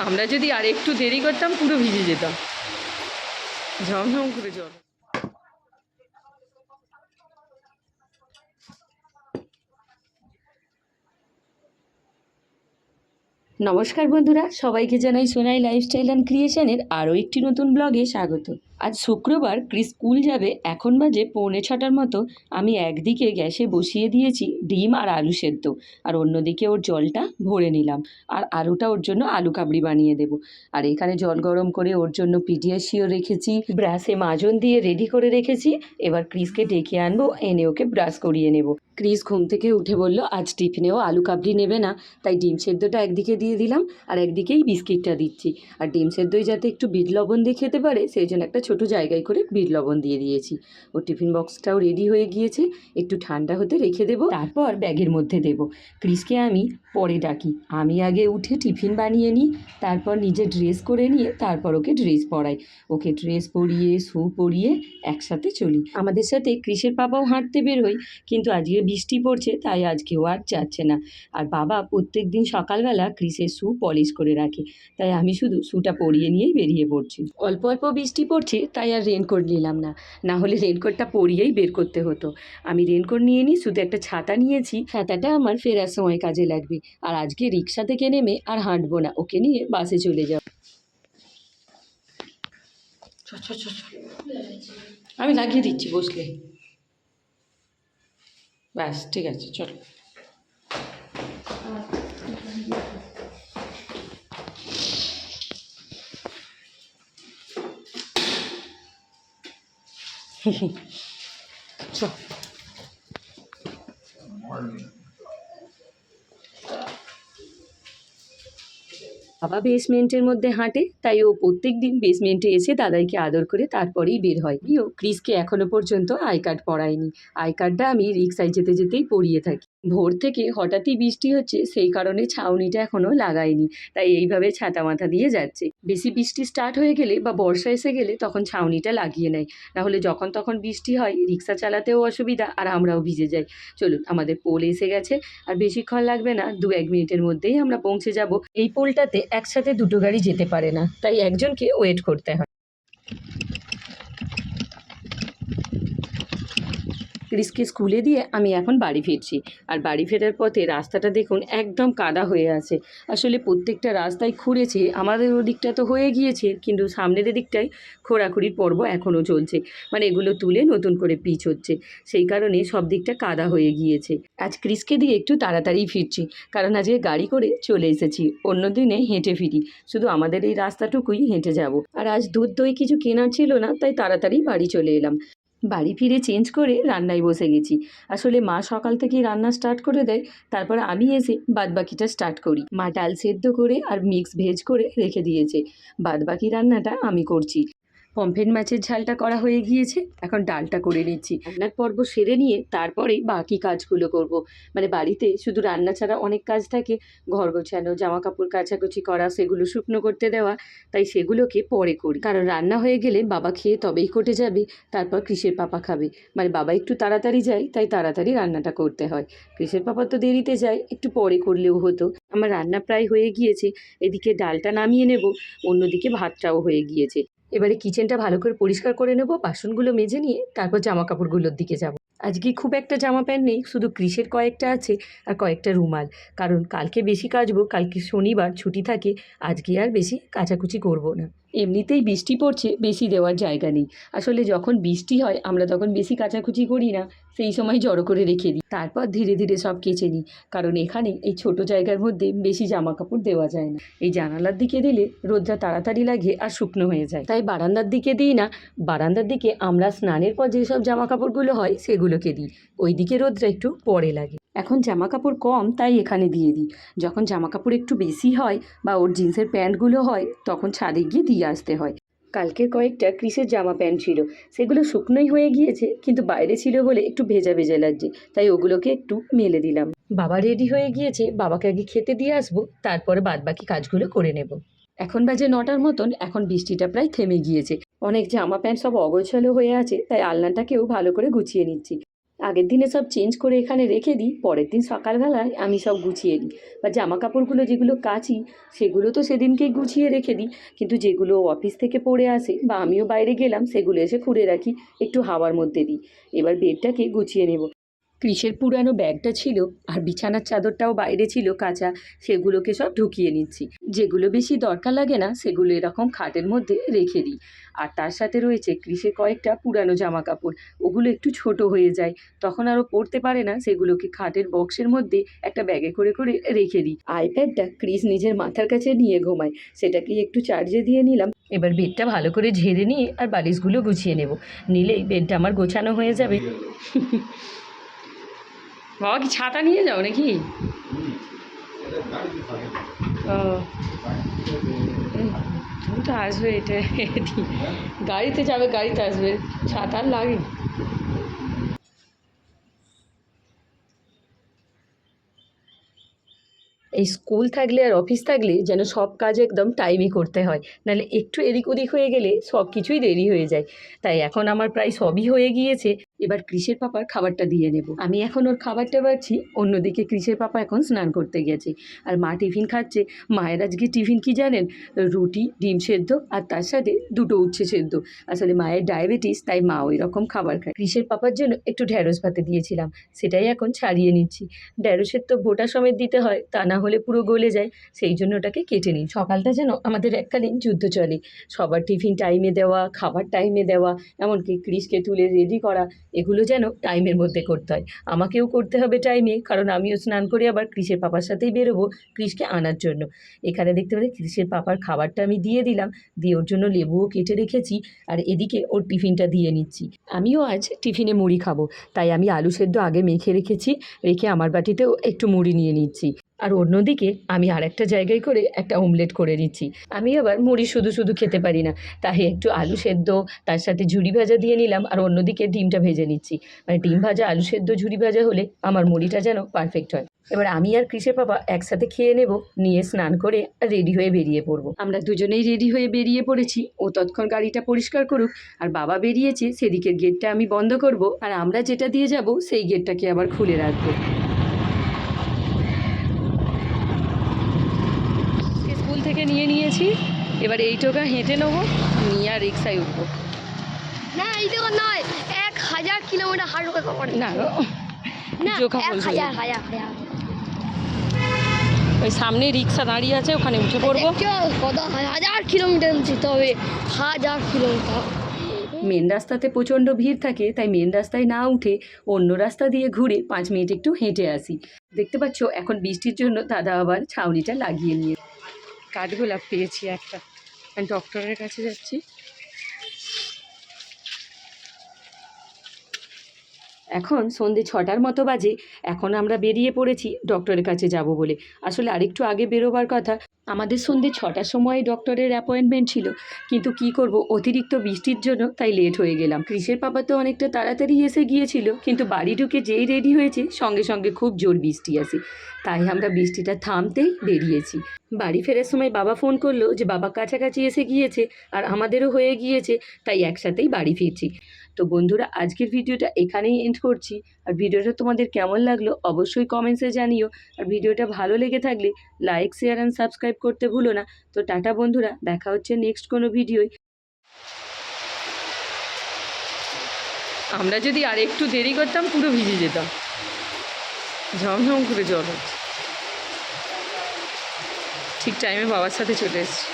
আমরা যদি আর একটু দেরি করতাম পুরো ভিজে যেতাম, ঝমঝম করে জল। নমস্কার বন্ধুরা, সবাইকে জানাই সোনাই লাইফস্টাইল অ্যান্ড ক্রিয়েশনের আরও একটি নতুন ব্লগে স্বাগত। আজ শুক্রবার, ক্রিস স্কুল যাবে। এখন বাজে 6:45 মতো। আমি একদিকে গ্যাসে বসিয়ে দিয়েছি ডিম আর আলু সেদ্ধ, আর অন্যদিকে ওর জলটা ভরে নিলাম, আর আলুটা ওর জন্য আলু কাবলি বানিয়ে দেব। আর এখানে জল গরম করে ওর জন্য পিডিয়াশিও রেখেছি, ব্রাশে মাজন দিয়ে রেডি করে রেখেছি। এবার ক্রিসকে ডেকে আনবো, এনে ওকে ব্রাশ করিয়ে নেব। ক্রিস ঘুম থেকে উঠে বলল আজ টিফিনেও আলু কাবলি নেবে না, তাই ডিম সেদ্ধটা একদিকে দিয়ে দিলাম আর একদিকেই বিস্কিটটা দিচ্ছি। আর ডিম সেদ্ধই যাতে একটু বিট লবণ দিয়ে খেতে পারে, সেই জন্য একটা ছোটো জায়গায় করে বিট লবণ দিয়ে দিয়েছি। ওর টিফিন বক্সটাও রেডি হয়ে গিয়েছে, একটু ঠান্ডা হতে রেখে দেবো, তারপর ব্যাগের মধ্যে দেবো। ক্রিসকে আমি পরে ডাকি, আমি আগে উঠে টিফিন বানিয়ে নিই, তারপর নিজে ড্রেস করে নিয়ে তারপর ওকে ড্রেস পরাই। ওকে ড্রেস পরিয়ে শু পরিয়ে একসাথে চলি। আমাদের সাথে ক্রিসের পাপাও হাঁটতে বেরোয়, কিন্তু আজকে বৃষ্টি পড়ছে তাই আজকেও আর যাচ্ছে না। আর বাবা প্রত্যেক দিন সকালবেলা ক্রিসের শু পলিশ করে রাখে, তাই আমি শুধু শুটা পরিয়ে নিয়েই বেরিয়ে পড়ছি। অল্প অল্প বৃষ্টি পড়ছে তাই আর রেনকোট নিলাম না, না হলে রেনকোটটা পরিয়েই বের করতে হতো। আমি রেনকোট নিয়ে নিই, শুধু একটা ছাতা নিয়েছি, ছাতাটা আমার ফেরার সময় কাজে লাগবে। আর আজকে রিক্সা থেকে নেমে আর হাঁটবো না, ওকে নিয়ে বাসে চলে যাব। আমি লাগিয়ে দিচ্ছি বসলে, ব্যাস ঠিক আছে, চলো। চল। বাবা বেসমেন্টের মধ্যে হাঁটে, তাই ও প্রত্যেক দিন বেসমেন্টে এসে দাদাইকে আদর করে তারপরেই বের হয়। ও ক্রিসকে এখনো পর্যন্ত আই কার্ড পড়ায়নি। আই কার্ডটা আমি রিক্সায় যেতে যেতেই পড়িয়ে থাকি। ভোর থেকে হঠাৎই বৃষ্টি হচ্ছে, সেই কারণে ছাউনিটা এখনো লাগাইনি, তাই এইভাবে ছাতা মাথা দিয়ে যাচ্ছে। বেশি বৃষ্টি স্টার্ট হয়ে গেলে বা বর্ষা এসে গেলে তখন ছাউনিটা লাগিয়ে নেয়, নাহলে যখন তখন বৃষ্টি হয় রিক্সা চালাতেও অসুবিধা আর আমরাও ভিজে যাই। চলুন, আমাদের পোল এসে গেছে, আর বেশিক্ষণ লাগবে না, 2-1 মিনিটের মধ্যেই আমরা পৌঁছে যাব। এই পোলটাতে একসাথে দুটো গাড়ি যেতে পারে না, তাই একজনকে ওয়েট করতে হয়। ক্রিসকে স্কুলে দিয়ে আমি এখন বাড়ি ফিরছি, আর বাড়ি ফেরার পথে রাস্তাটা দেখুন একদম কাদা হয়ে আছে। আসলে প্রত্যেকটা রাস্তায় খুঁড়েছে, আমাদের ওদিকটা তো হয়ে গিয়েছে, কিন্তু সামনের দিকটায় খোঁড়াখুড়ির পর্ব এখনও চলছে, মানে এগুলো তুলে নতুন করে পিচ হচ্ছে, সেই কারণে সব দিকটা কাদা হয়ে গিয়েছে। আজ ক্রিসকে দিয়ে একটু তাড়াতাড়ি ফিরছি, কারণ আজকে গাড়ি করে চলে এসেছি, অন্য দিনে হেঁটে ফিরি, শুধু আমাদের এই রাস্তাটুকুই হেঁটে যাব। আর আজ দুধ দই কিছু কেনার ছিল না, তাই তাড়াতাড়ি বাড়ি চলে এলাম। বাড়ি ফিরে চেঞ্জ করে রান্নায় বসে গেছি। আসলে মা সকাল থেকেই রান্না স্টার্ট করে দেয়, তারপর আমি এসে বাদবাকিটা স্টার্ট করি। মা ডাল সেদ্ধ করে আর মিক্স ভেজ করে রেখে দিয়েছে, বাদবাকি রান্নাটা আমি করছি। পমফ্রেট মাছের ঝালটা করা হয়ে গিয়েছে, এখন ডালটা করে নিচ্ছি। রান্নার পর্ব সেরে নিয়ে তারপরেই বাকি কাজগুলো করব। মানে বাড়িতে শুধু রান্না ছাড়া অনেক কাজ থাকে, ঘর গোছানো, জামা কাপড় কাচাকুচি করা, সেগুলো শুকনো করতে দেওয়া, তাই সেগুলোকে পরে করি, কারণ রান্না হয়ে গেলে বাবা খেয়ে তবেই কোর্টে যাবে, তারপর ক্রিসের পাপা খাবে। মানে বাবা একটু তাড়াতাড়ি যায়, তাই তাড়াতাড়ি রান্নাটা করতে হয়। ক্রিসের পাপা তো দেরিতে যায়, একটু পরে করলেও হতো। আমার রান্না প্রায় হয়ে গিয়েছে, এদিকে ডালটা নামিয়ে নেব, অন্যদিকে ভাতটাও হয়ে গিয়েছে। এবারে কিচেনটা ভালো করে পরিষ্কার করে নেব, বাসনগুলো মেজে নিয়ে তারপর জামা কাপড়গুলোর দিকে যাব। আজকে খুব একটা জামা প্যান্ট নেই, শুধু ক্রিসের কয়েকটা আছে আর কয়েকটা রুমাল, কারণ কালকে বেশি কাচবো, কালকে শনিবার ছুটি থাকে, আজকে আর বেশি কাচাকুচি করব না। এমনিতেই বৃষ্টি পড়ছে, বেশি দেওয়ার জায়গা নেই। আসলে যখন বৃষ্টি হয় আমরা তখন বেশি কাচাকুচি করি না, সেই সময় জড়ো করে রেখে দিই, তারপর ধীরে ধীরে সব কেচে নিই, কারণ এখানে এই ছোট জায়গার মধ্যে বেশি জামা কাপড় দেওয়া যায় না। এই জানালার দিকে দিলে রোদটা তাড়াতাড়ি লাগে আর শুকনো হয়ে যায়, তাই বারান্দার দিকে দিই না। বারান্দার দিকে আমরা স্নানের পর যেসব জামা কাপড়গুলো হয় সেগুলোকে দিই, ওই দিকে রোদটা একটু পরে লাগে। এখন জামা কাপড় কম তাই এখানে দিয়ে দিই, যখন জামা কাপড় একটু বেশি হয় বা ওর জিন্সের প্যান্টগুলো হয় তখন ছাদে গিয়ে দিয়ে আসতে হয়। কালকের কয়েকটা ক্রিসের জামা প্যান্ট ছিল, সেগুলো শুকনোই হয়ে গিয়েছে, কিন্তু বাইরে ছিল বলে একটু ভেজা ভেজা লাগছে, তাই ওগুলোকে একটু মেলে দিলাম। বাবা রেডি হয়ে গিয়েছে, বাবাকে আগে খেতে দিয়ে আসবো, তারপরে বাদবাকি কাজগুলো করে নেব। এখন বাজে 9টার মতন, এখন বৃষ্টিটা প্রায় থেমে গিয়েছে। অনেক জামা প্যান্ট সব অগোছালো হয়ে আছে, তাই আলনাটাকেও ভালো করে গুছিয়ে নিচ্ছি। আগের দিনে সব চেঞ্জ করে এখানে রেখে দিই, পরের দিন সকালবেলায় আমি সব গুছিয়ে নিই। বা জামা কাপড়গুলো যেগুলো কাচি সেগুলো তো সেদিনকেই গুছিয়ে রেখে দিই, কিন্তু যেগুলো অফিস থেকে পড়ে আসে বা আমিও বাইরে গেলাম সেগুলো এসে খুঁড়ে রাখি, একটু হাওয়ার মধ্যে দিই। এবার বেডটাকে গুছিয়ে নেব। ক্রিসের পুরানো ব্যাগটা ছিল আর বিছানার চাদরটাও বাইরে ছিল কাঁচা, সেগুলোকে সব ঢুকিয়ে নিচ্ছি। যেগুলো বেশি দরকার লাগে না সেগুলো এরকম খাটের মধ্যে রেখে দিই। আর তার সাথে রয়েছে ক্রিসের কয়েকটা পুরানো জামা কাপড়, ওগুলো একটু ছোট হয়ে যায়, তখন আরও পরতে পারে না, সেগুলোকে খাটের বক্সের মধ্যে একটা ব্যাগে করে করে রেখে দিই। আইপ্যাডটা ক্রিস নিজের মাথার কাছে নিয়ে ঘুমায়, সেটাকে একটু চার্জে দিয়ে নিলাম। এবার বেডটা ভালো করে ঝেড়ে নিয়ে আর বালিশগুলো গুছিয়ে নেব, নিলেই বেডটা আমার গোছানো হয়ে যাবে। বাবা কি ছাতা নিয়ে যাও নাকি? ও তুমি তো আসবে, এটা গাড়িতে যাবে, গাড়িতে আসবে, ছাতা আর লাগে। এই স্কুল থাকলে আর অফিস থাকলে যেন সব কাজ একদম টাইমে করতে হয়, নাহলে একটু এদিক ওদিক হয়ে গেলে সব কিছুই দেরি হয়ে যায়। তাই এখন আমার প্রায় সবই হয়ে গিয়েছে। এবার ক্রিসের পাপার খাবারটা দিয়ে নেব। আমি এখন ওর খাবারটা বাড়ছি, অন্যদিকে ক্রিসের পাপা এখন স্নান করতে গেছে আর মা টিফিন খাচ্ছে। মায়ের আজকে টিফিন কি জানেন? রুটি, ডিম সেদ্ধ আর তার সাথে দুটো উচ্ছে সেদ্ধ। আসলে মায়ের ডায়াবেটিস, তাই মা ওই রকম খাবার খায়। ক্রিসের পাপার জন্য একটু ঢ্যাঁড়স ভাতে দিয়েছিলাম, সেটাই এখন ছাড়িয়ে নিচ্ছি। ঢ্যাঁড়সের তো বোটা সমেত দিতে হয়, তা না হলে পুরো গলে যায়, সেই জন্য ওটাকে কেটে নিই। সকালটা যেন আমাদের এককালীন যুদ্ধ চলে, সবার টিফিন টাইমে দেওয়া, খাবার টাইমে দেওয়া, এমনকি ক্রিসকে তুলে রেডি করা, এগুলো যেন টাইমের মধ্যে করতে হয়। আমাকেও করতে হবে টাইমে, কারণ আমিও স্নান করে আবার ক্রিসের পাপার সাথেই বেরোবো ক্রিসকে আনার জন্য। এখানে দেখতে পাচ্ছি ক্রিসের পাপার খাবারটা আমি দিয়ে দিলাম, দিয়ে ওর জন্য লেবুও কেটে রেখেছি, আর এদিকে ওর টিফিনটা দিয়ে নিচ্ছি। আমিও আজ টিফিনে মুড়ি খাবো, তাই আমি আলু সেদ্ধ আগে মেখে রেখেছি, রেখে আমার বাটিতেও একটু মুড়ি নিয়ে নিচ্ছি। আর অন্যদিকে আমি আরেকটা জায়গায় করে একটা অমলেট করে নিচ্ছি। আমি আবার মুড়ি শুধু শুধু খেতে পারি না, তাই একটু আলু সেদ্ধ তার সাথে ঝুরি ভাজা দিয়ে নিলাম, আর অন্যদিকে ডিমটা ভেজে নিচ্ছি। মানে ডিম ভাজা, আলু সেদ্ধ, ঝুরি ভাজা হলে আমার মুড়িটা যেন পারফেক্ট হয়। এবার আমি আর ক্রিসের বাবা একসাথে খেয়ে নেব, নিয়ে স্নান করে রেডি হয়ে বেরিয়ে পড়বো। আমরা দুজনেই রেডি হয়ে বেরিয়ে পড়েছি। ও তৎক্ষণ গাড়িটা পরিষ্কার করুক, আর বাবা বেরিয়েছে, সেদিকের গেটটা আমি বন্ধ করব, আর আমরা যেটা দিয়ে যাব সেই গেটটাকে আবার খুলে রাখবো। স্কুল থেকে নিয়েছি, এবার এই টোকা হেঁটে নেবো, নিয়ে আর রিক্সায় উঠবো। না এই তো নয়, 1000 কিলোমিটার হাঁটতে হবে। না না 1000 ওই সামনে রিক্সা দাঁড়িয়ে আছে, ওখানে উঠে পড়বো। কত 1000 কিলোমিটার যেতে হবে, 1000 কিলোমিটার। মেন রাস্তাতে প্রচণ্ড ভিড় থাকে, তাই মেন রাস্তায় না উঠে অন্য রাস্তা দিয়ে ঘুরে 5 মিনিট একটু হেঁটে আসি। দেখতে পাচ্ছ এখন বৃষ্টির জন্য দাদা আবার ছাউনিটা লাগিয়ে নিয়ে। কাঠগোলাপ পেয়েছি একটা, ডক্টরের কাছে যাচ্ছি। এখন সন্ধে 6টার মতো বাজে, এখন আমরা বেরিয়ে পড়েছি ডক্টরের কাছে যাব বলে। আসলে আরেকটু আগে বেরোবার কথা, আমাদের সন্ধে 6টার সময় ডক্টরের অ্যাপয়েন্টমেন্ট ছিল, কিন্তু কি করব, অতিরিক্ত বৃষ্টির জন্য তাই লেট হয়ে গেলাম। ক্রিসের পাপা তো অনেকটা তাড়াতাড়ি এসে গিয়েছিল, কিন্তু বাড়ি ঢুকে যেই রেডি হয়েছে সঙ্গে সঙ্গে খুব জোর বৃষ্টি আসে, তাই আমরা বৃষ্টিটা থামতেই বেরিয়েছি। বাড়ি ফেরার সময় বাবা ফোন করলো যে বাবা কাছাকাছি এসে গিয়েছে আর আমাদেরও হয়ে গিয়েছে, তাই একসাথেই বাড়ি ফিরছি। তো বন্ধুরা, আজকের ভিডিওটা এখানেই এন্ড করছি। আর ভিডিওটা তোমাদের কেমন লাগলো অবশ্যই কমেন্টসে জানিও। আর ভিডিওটা ভালো লেগে থাকলে লাইক, শেয়ার অ্যান্ড সাবস্ক্রাইব করতে ভুলো না। তো টাটা বন্ধুরা, দেখা হচ্ছে নেক্সট কোনো ভিডিওয়। আমরা যদি আর একটু দেরি করতাম পুরো ভিজে যেতাম, ঝমঝম করে জল হচ্ছে। ঠিক টাইমে বাবার সাথে চলে এসেছি।